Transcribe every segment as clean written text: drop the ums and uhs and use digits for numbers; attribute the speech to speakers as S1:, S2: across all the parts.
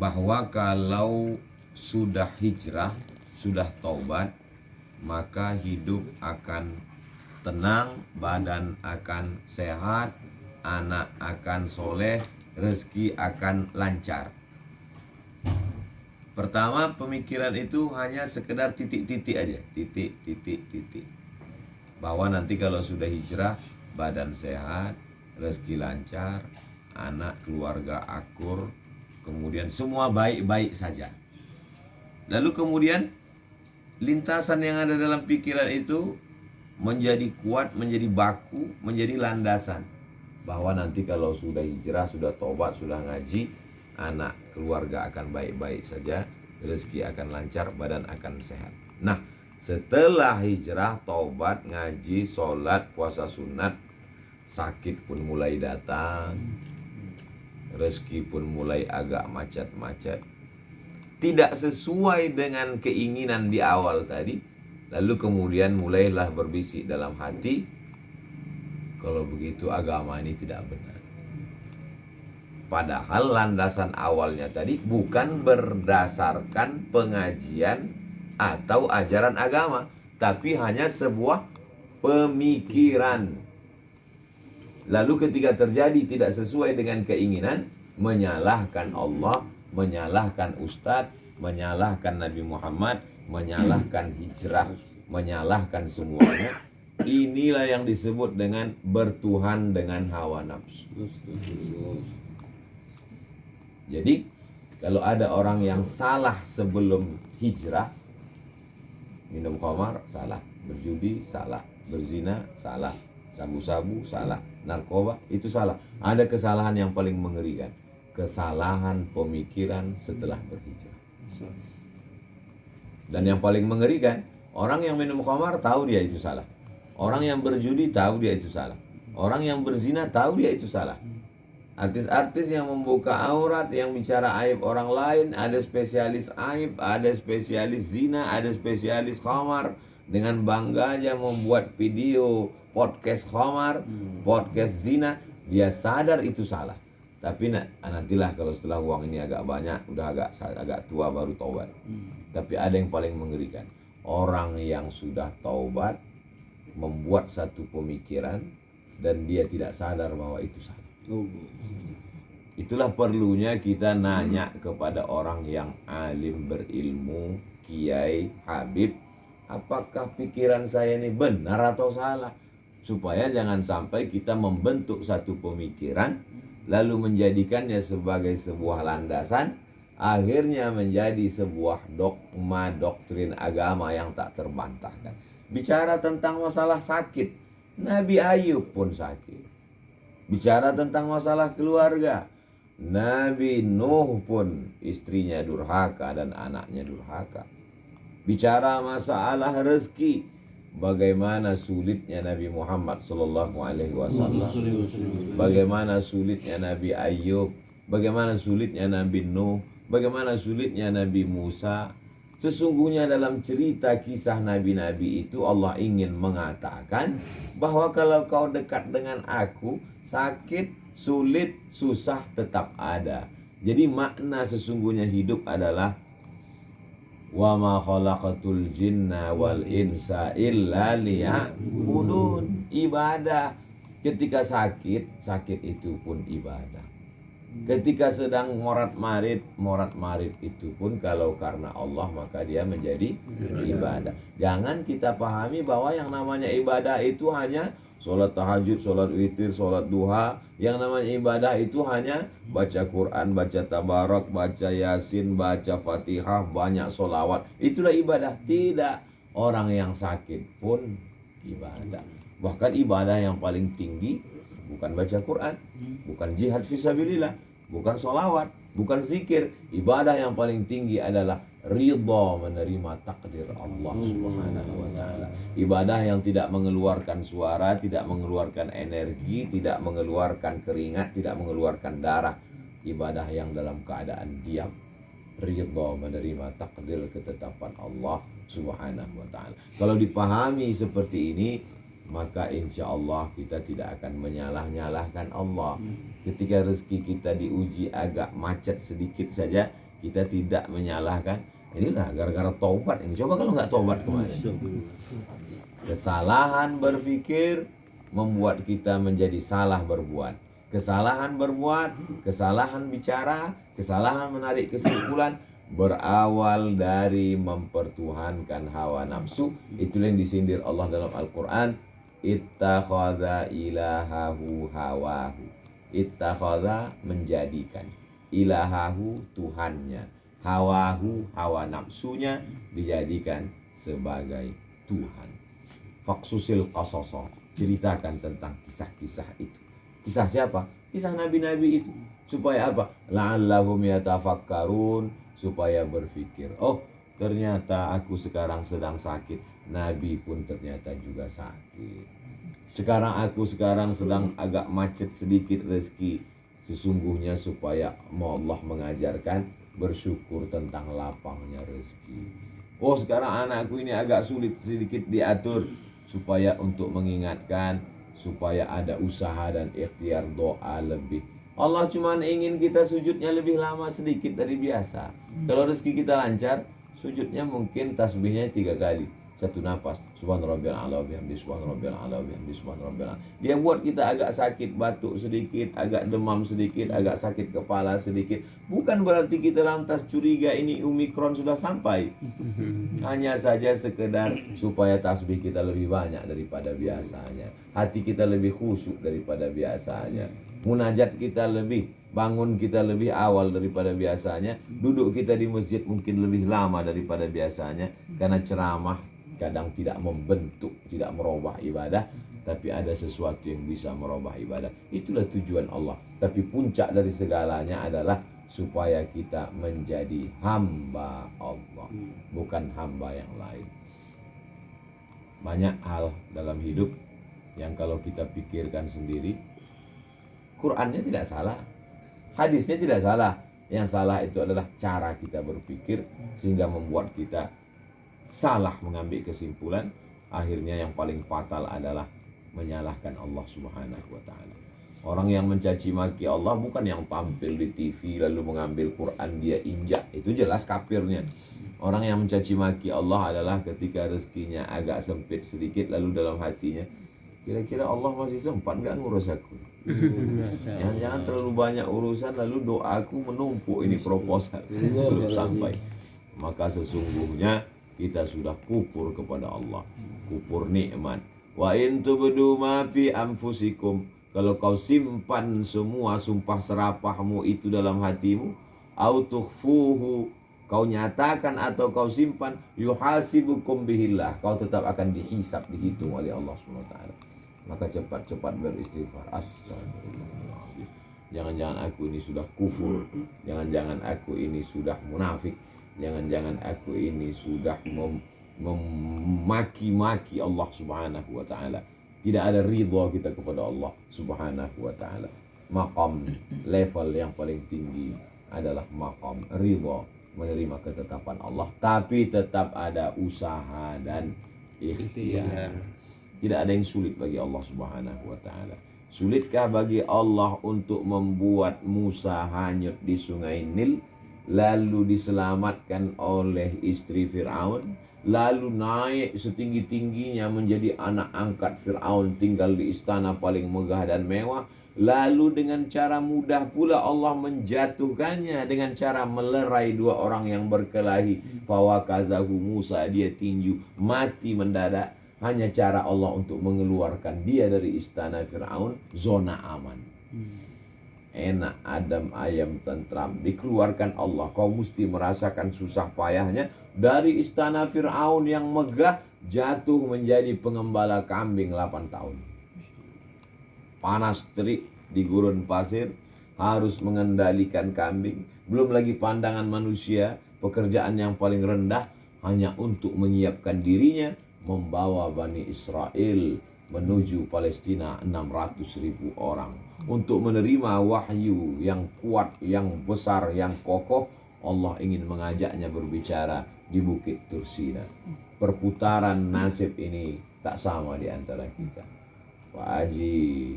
S1: bahwa kalau sudah hijrah, sudah taubat, maka hidup akan tenang, badan akan sehat, anak akan soleh, rezeki akan lancar. Pertama, pemikiran itu hanya sekedar titik-titik aja, titik. Bahwa nanti kalau sudah hijrah, badan sehat, rezeki lancar, anak keluarga akur, kemudian semua baik-baik saja. Lalu kemudian lintasan yang ada dalam pikiran itu menjadi kuat, menjadi baku, menjadi landasan. Bahwa nanti kalau sudah hijrah, sudah tobat, sudah ngaji, anak keluarga akan baik-baik saja, rezeki akan lancar, badan akan sehat. Nah, setelah hijrah, tobat, ngaji, sholat, puasa sunat, sakit pun mulai datang, rezeki pun mulai agak macet-macet, tidak sesuai dengan keinginan di awal tadi. Lalu kemudian mulailah berbisik dalam hati, kalau begitu agama ini tidak benar. Padahal landasan awalnya tadi bukan berdasarkan pengajian atau ajaran agama, tapi hanya sebuah pemikiran. Lalu ketika terjadi tidak sesuai dengan keinginan, menyalahkan Allah, menyalahkan ustadz, menyalahkan Nabi Muhammad, menyalahkan hijrah, menyalahkan semuanya. Inilah yang disebut dengan bertuhan dengan hawa nafsu. Jadi kalau ada orang yang salah sebelum hijrah, minum khamar salah, berjudi salah, berzina salah, sabu-sabu salah, narkoba itu salah. Ada kesalahan yang paling mengerikan, kesalahan pemikiran setelah berhijrah. Dan yang paling mengerikan, orang yang minum khamar tahu dia itu salah, orang yang berjudi tahu dia itu salah, orang yang berzina tahu dia itu salah. Artis-artis yang membuka aurat, yang bicara aib orang lain, ada spesialis aib, ada spesialis zina, ada spesialis khamar, dengan bangganya membuat video podcast khamar, podcast zina, dia sadar itu salah. Tapi nantilah kalau setelah uang ini agak banyak, udah agak tua baru taubat. Tapi ada yang paling mengerikan, orang yang sudah taubat membuat satu pemikiran dan dia tidak sadar bahwa itu salah. Itulah perlunya kita nanya kepada orang yang alim, berilmu, kiai, habib, apakah pikiran saya ini benar atau salah, supaya jangan sampai kita membentuk satu pemikiran lalu menjadikannya sebagai sebuah landasan, akhirnya menjadi sebuah dogma, doktrin agama yang tak terbantahkan. Bicara tentang masalah sakit, Nabi Ayub pun sakit. Bicara tentang masalah keluarga, Nabi Nuh pun istrinya durhaka dan anaknya durhaka. Bicara masalah rezeki, bagaimana sulitnya Nabi Muhammad SAW, bagaimana sulitnya Nabi Ayub, bagaimana sulitnya Nabi Nuh, bagaimana sulitnya Nabi Musa. Sesungguhnya dalam cerita kisah nabi-nabi itu Allah ingin mengatakan bahwa kalau kau dekat dengan aku, sakit, sulit, susah tetap ada. Jadi makna sesungguhnya hidup adalah wa ma khalaqatul jinna wal insa illa liya'budun. Ibadah. Ketika sakit, sakit itu pun ibadah. Ketika sedang morat-marit itu pun kalau karena Allah maka dia menjadi ibadah. Jangan kita pahami bahwa yang namanya ibadah itu hanya sholat tahajud, sholat witir, sholat duha. Yang namanya ibadah itu hanya baca Quran, baca tabarak, baca yasin, baca fatihah, banyak sholawat. Itulah ibadah. Tidak. Orang yang sakit pun ibadah. Bahkan ibadah yang paling tinggi bukan baca Quran, bukan jihad fisabilillah, bukan sholawat, bukan zikir. Ibadah yang paling tinggi adalah ridha menerima takdir Allah Subhanahu wa ta'ala. Ibadah yang tidak mengeluarkan suara, tidak mengeluarkan energi, tidak mengeluarkan keringat, tidak mengeluarkan darah. Ibadah yang dalam keadaan diam, ridha menerima takdir ketetapan Allah Subhanahu wa ta'ala. Kalau dipahami seperti ini, maka insya Allah kita tidak akan menyalah-nyalahkan Allah. Ketika rezeki kita diuji agak macet sedikit saja, kita tidak menyalahkan. Inilah gara-gara taubat ini. Coba kalau nggak taubat kemarin. Kesalahan berpikir membuat kita menjadi salah berbuat. Kesalahan berbuat, kesalahan bicara, kesalahan menarik kesimpulan berawal dari mempertuhankan hawa nafsu. Itulah yang disindir Allah dalam Al-Quran. Ittakhadha ilahahu hawahu. Ittakhadha menjadikan. Ilahahu Tuhannya. Hawahu hawa nafsunya dijadikan sebagai Tuhan. Faksusil qasoso, ceritakan tentang kisah-kisah itu. Kisah siapa? Kisah nabi-nabi itu. Supaya apa? La'allahum yatafakkarun, supaya berpikir, oh ternyata aku sekarang sedang sakit. Nabi pun ternyata juga sakit. Aku sekarang sedang agak macet sedikit rezeki. Sesungguhnya supaya Allah mengajarkan bersyukur tentang lapangnya rezeki. Oh sekarang anakku ini agak sulit sedikit diatur, supaya untuk mengingatkan, supaya ada usaha dan ikhtiar doa lebih. Allah cuma ingin kita sujudnya lebih lama sedikit dari biasa. Kalau rezeki kita lancar, sujudnya mungkin tasbihnya 3 kali, 1 nafas, subhanarabbiyal a'la wa bihamdihi, subhanarabbiyal a'la wa bihamdihi, subhanarabbiyal a'la. Dia buat kita agak sakit batuk sedikit, agak demam sedikit, agak sakit kepala sedikit. Bukan berarti kita lantas curiga ini Omikron sudah sampai. Hanya saja sekedar supaya tasbih kita lebih banyak daripada biasanya, hati kita lebih khusyuk daripada biasanya, munajat kita lebih, bangun kita lebih awal daripada biasanya, duduk kita di masjid mungkin lebih lama daripada biasanya. Karena ceramah kadang tidak membentuk, tidak merubah ibadah, tapi ada sesuatu yang bisa merubah ibadah. Itulah tujuan Allah. Tapi puncak dari segalanya adalah supaya kita menjadi hamba Allah, bukan hamba yang lain. Banyak hal dalam hidup yang kalau kita pikirkan sendiri, Qurannya tidak salah, hadisnya tidak salah. Yang salah itu adalah cara kita berpikir, sehingga membuat kita salah mengambil kesimpulan. Akhirnya yang paling fatal adalah menyalahkan Allah Subhanahu wa ta'ala. Orang yang mencaci maki Allah bukan yang tampil di TV lalu mengambil Quran dia injak, itu jelas kafirnya. Orang yang mencaci maki Allah adalah ketika rezekinya agak sempit sedikit, lalu dalam hatinya, kira-kira Allah masih sempat nggak ngurus aku? Jangan terlalu banyak urusan lalu doaku menumpuk, ini proposal belum sampai. Maka sesungguhnya kita sudah kufur kepada Allah, kufur nikmat. Wa in tubdu ma fi anfusikum, kalau kau simpan semua sumpah serapahmu itu dalam hatimu, au tukhfuhu, kau nyatakan atau kau simpan, yuhasibukum bihillah, kau tetap akan dihisab, dihitung oleh Allah SWT. Maka cepat-cepat beristighfar. Astagfirullahaladzim. Jangan-jangan aku ini sudah kufur, jangan-jangan aku ini sudah munafik, jangan-jangan aku ini sudah memaki-maki Allah Subhanahu wa ta'ala. Tidak ada ridha kita kepada Allah Subhanahu wa ta'ala. Maqam level yang paling tinggi adalah maqam ridha, menerima ketetapan Allah, tapi tetap ada usaha dan ikhtiar. Tidak ada yang sulit bagi Allah Subhanahu wa ta'ala. Sulitkah bagi Allah untuk membuat Musa hanyut di sungai Nil, lalu diselamatkan oleh istri Fir'aun, lalu naik setinggi-tingginya menjadi anak angkat Fir'aun, tinggal di istana paling megah dan mewah, lalu dengan cara mudah pula Allah menjatuhkannya dengan cara melerai 2 orang yang berkelahi. Fawakazahu Musa, dia tinju, mati mendadak. Hanya cara Allah untuk mengeluarkan dia dari istana Fir'aun, zona aman. Enak, adem, ayam, tentram, dikeluarkan Allah. Kau mesti merasakan susah payahnya. Dari istana Fir'aun yang megah, jatuh menjadi pengembala kambing 8 tahun. Panas terik di gurun pasir, harus mengendalikan kambing. Belum lagi pandangan manusia, pekerjaan yang paling rendah hanya untuk menyiapkan dirinya membawa Bani Israel menuju Palestina 600.000 orang untuk menerima wahyu yang kuat, yang besar, yang kokoh. Allah ingin mengajaknya berbicara di Bukit Tursina. Perputaran nasib ini tak sama di antara kita. Pak Haji,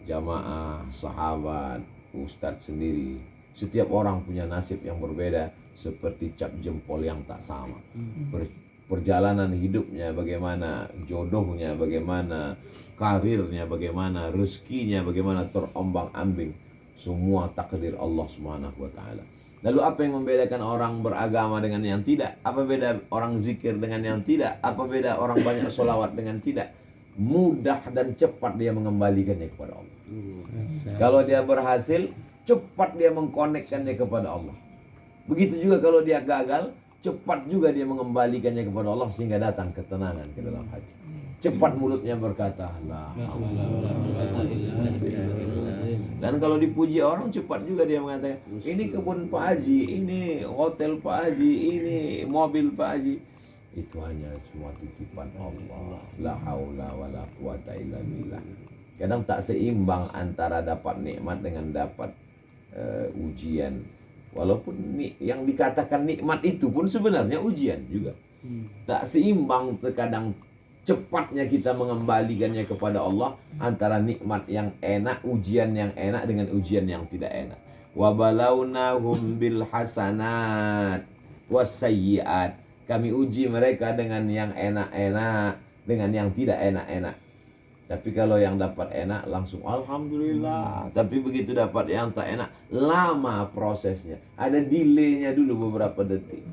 S1: jamaah, sahabat, ustadz sendiri Setiap orang punya nasib yang berbeda, seperti cap jempol yang tak sama. Perjalanan hidupnya bagaimana, jodohnya bagaimana, karirnya bagaimana, rezekinya bagaimana, terombang-ambing. Semua takdir Allah Subhanahu wa taala. Lalu apa yang membedakan orang beragama dengan yang tidak? Apa beda orang zikir dengan yang tidak? Apa beda orang banyak sholawat dengan tidak? Mudah dan cepat dia mengembalikannya kepada Allah. Kalau dia berhasil, cepat dia mengkonekkannya kepada Allah. Begitu juga kalau dia gagal, cepat juga dia mengembalikannya kepada Allah sehingga datang ketenangan ke dalam hati. Cepat mulutnya berkata la haula wala quwwata illa billah. Dan kalau dipuji orang, cepat juga dia mengatakan, ini kebun Pak Haji, ini hotel Pak Haji, ini mobil Pak Haji. Itu hanya semua titipan Allah. La haula wala quwwata illa billah. Kadang tak seimbang antara dapat nikmat dengan dapat ujian. Walaupun yang dikatakan nikmat itu pun sebenarnya ujian juga. Tak seimbang terkadang cepatnya kita mengembalikannya kepada Allah antara nikmat yang enak, ujian yang enak dengan ujian yang tidak enak. Wa balawnahum bil hasanat wasayyiat. Kami uji mereka dengan yang enak-enak, dengan yang tidak enak-enak. Tapi kalau yang dapat enak langsung alhamdulillah. Tapi begitu dapat yang tak enak, lama prosesnya. Ada delaynya dulu beberapa detik.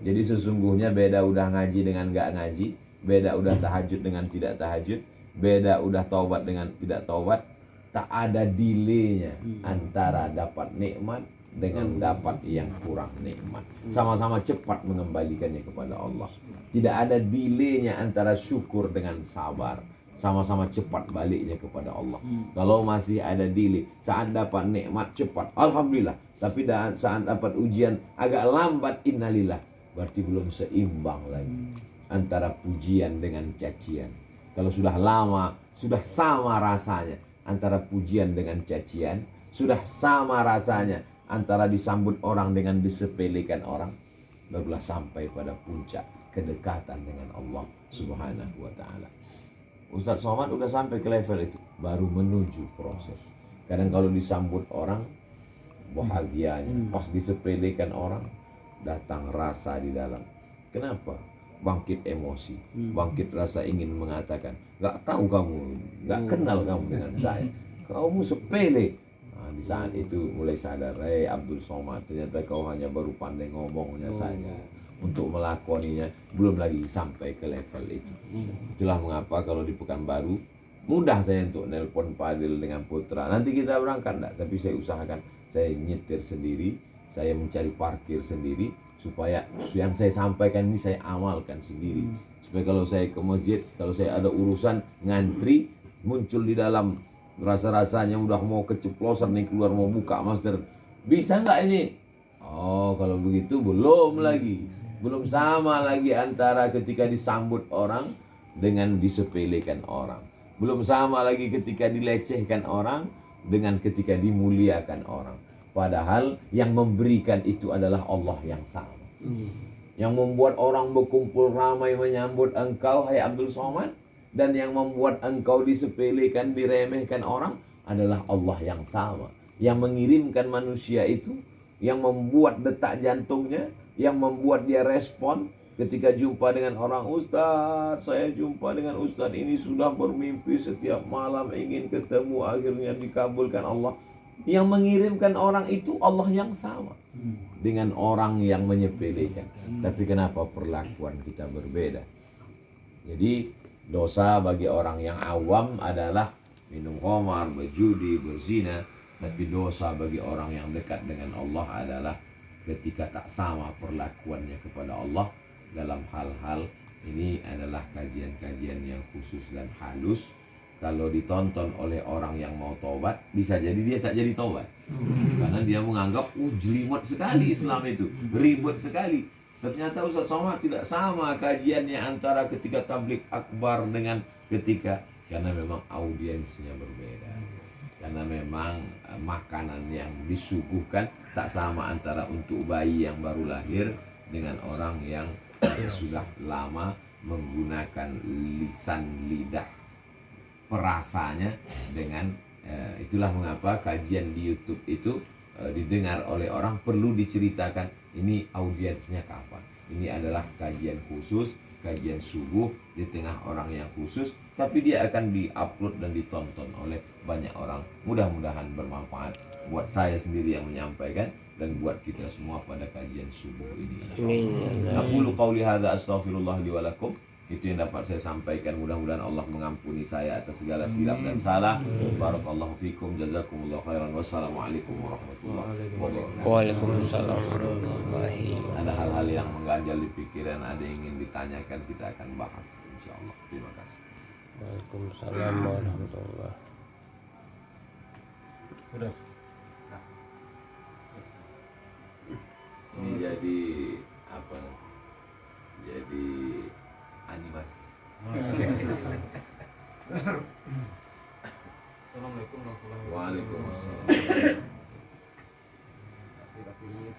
S1: Jadi sesungguhnya beda udah ngaji dengan gak ngaji, beda udah tahajud dengan tidak tahajud, beda udah taubat dengan tidak taubat. Tak ada delaynya antara dapat nikmat dengan dapat yang kurang nikmat. Sama-sama cepat mengembalikannya kepada Allah. Tidak ada delaynya antara syukur dengan sabar. Sama-sama cepat baliknya kepada Allah. Kalau masih ada delay, saat dapat nikmat cepat, alhamdulillah. Tapi saat dapat ujian agak lambat, innalillah. Berarti belum seimbang lagi antara pujian dengan cacian. Kalau sudah lama, sudah sama rasanya antara pujian dengan cacian, sudah sama rasanya antara disambut orang dengan disepelekan orang, barulah sampai pada puncak kedekatan dengan Allah Subhanahu wa taala. Ustadz Somad udah sampai ke level itu, baru menuju proses. Kadang kalau disambut orang, bahagianya, pas disepelekan orang, datang rasa di dalam. Kenapa? Bangkit emosi, bangkit rasa ingin mengatakan, gak tahu kamu, gak kenal kamu dengan saya, kamu sepele. Nah, di saat itu mulai sadar, Abdul Somad, ternyata kau hanya baru pandai ngomongnya saja. Untuk melakoninya belum lagi sampai ke level itu. Itulah mengapa kalau di Pekanbaru mudah saya untuk nelpon Pak Adil dengan Putra. Nanti kita berangkat enggak? Tapi saya usahakan saya nyetir sendiri, saya mencari parkir sendiri supaya yang saya sampaikan ini saya amalkan sendiri. Supaya kalau saya ke masjid, kalau saya ada urusan ngantri, muncul di dalam rasa-rasanya udah mau keceplosan nih keluar mau buka masker. Bisa enggak ini? Oh, kalau begitu belum lagi. Belum sama lagi antara ketika disambut orang dengan disepelekan orang. Belum sama lagi ketika dilecehkan orang dengan ketika dimuliakan orang. Padahal yang memberikan itu adalah Allah yang sama. Yang membuat orang berkumpul ramai menyambut engkau, hai Abdul Somad, dan yang membuat engkau disepelekan, diremehkan orang adalah Allah yang sama. Yang mengirimkan manusia itu, yang membuat detak jantungnya, yang membuat dia respon ketika jumpa dengan orang, Ustadz, saya jumpa dengan Ustadz ini sudah bermimpi setiap malam ingin ketemu, akhirnya dikabulkan Allah. Yang mengirimkan orang itu Allah yang sama dengan orang yang menyepelekan. Tapi kenapa perlakuan kita berbeda? Jadi dosa bagi orang yang awam adalah minum khamar, berjudi, berzina. Tapi dosa bagi orang yang dekat dengan Allah adalah ketika tak sama perlakuannya kepada Allah dalam hal-hal ini. Adalah kajian-kajian yang khusus dan halus. Kalau ditonton oleh orang yang mau tobat, bisa jadi dia tak jadi tobat. Karena dia menganggap, jelimet sekali Islam itu, ribet sekali. Ternyata Ustadz Somad tidak sama kajiannya antara ketika tablik akbar dengan ketika, karena memang audiensnya berbeda. Karena memang makanan yang disuguhkan tak sama antara untuk bayi yang baru lahir dengan orang yang sudah lama menggunakan lisan lidah perasanya dengan itulah mengapa kajian di YouTube itu didengar oleh orang, perlu diceritakan ini audiensnya kapan. Ini adalah kajian khusus, kajian subuh di tengah orang yang khusus, tapi dia akan diupload dan ditonton oleh banyak orang. Mudah-mudahan bermanfaat buat saya sendiri yang menyampaikan dan buat kita semua pada kajian subuh ini. Aqulu qauli hadza astaghfirullah li wa lakum. Itu yang dapat saya sampaikan. Mudah-mudahan Allah mengampuni saya atas segala silap dan salah. Barakallahu fikum, jazakumullah khairan. Wassalamualaikum warahmatullahi wabarakatuh.
S2: Waalaikumsalam warahmatullahi wabarakatuh.
S1: Ada hal-hal yang mengganjal di pikiran, ada yang ingin ditanyakan, kita akan bahas insyaallah. Terima kasih.
S2: Waalaikumsalam warahmatullahi.
S3: Udah.
S1: Ini jadi apa? Jadi animasi.
S3: Assalamualaikum warahmatullahi wabarakatuh.
S1: Waalaikumsalam.
S3: Tapi ini